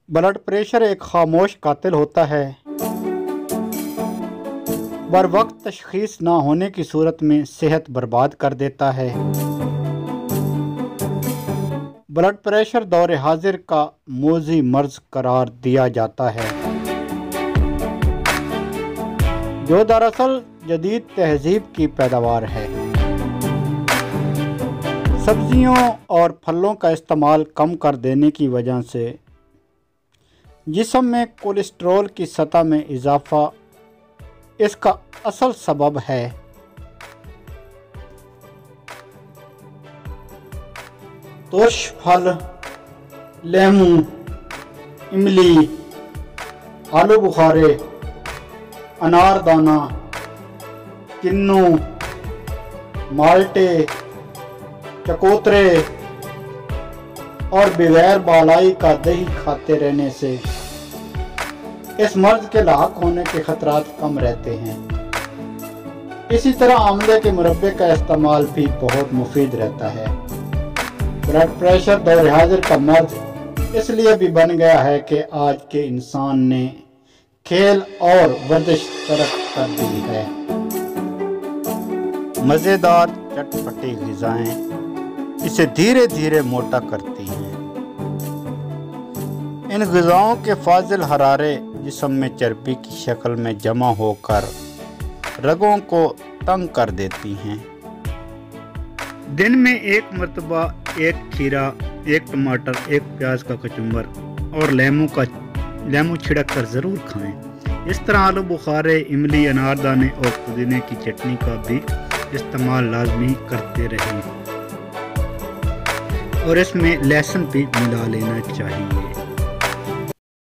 Blood pressure एक खामोश कातिल होता है। बर वक्त तशखीस ना होने की सूरत में सेहत बर्बाद कर देता है। ब्लड प्रेशर दौर हाजिर का मोज़ी मर्ज करार दिया जाता है, जो दरअसल जदीद तहजीब की पैदावार है। सब्जियों और फलों का इस्तेमाल कम कर देने की वजह से जिस्म में कोलेस्ट्रॉल की सतह में इजाफा इसका असल सबब है। तुर्श फल, लेमू, इमली, आलू बुखारे, अनारदाना, किन्नू, माल्टे, चकोतरे और बगैर बालाई का दही खाते रहने से इस मर्ज के लाक होने के खतरात कम रहते हैं। इसी तरह आमले के मुरब्बे का इस्तेमाल भी बहुत मुफीद रहता है। ब्लड प्रेशर दौर हाजिर का मर्ज इसलिए भी बन गया है कि आज के इंसान ने खेल और वर्जिश तरक कर दी है। मज़ेदार चटपटी ग़िज़ाएं इसे धीरे धीरे मोटा करती हैं। इन ग़िज़ाओं के फाजिल हरारे जिस्म में चर्बी की शक्ल में जमा होकर रगों को तंग कर देती हैं। दिन में एक मरतबा एक खीरा, एक टमाटर, एक प्याज का कचुम्बर और लेमू छिड़क कर ज़रूर खाएं। इस तरह आलू बुखारे, इमली, अनारदाने और पुदीने की चटनी का भी इस्तेमाल लाजमी करते रहें और इसमें लहसुन भी मिला लेना चाहिए।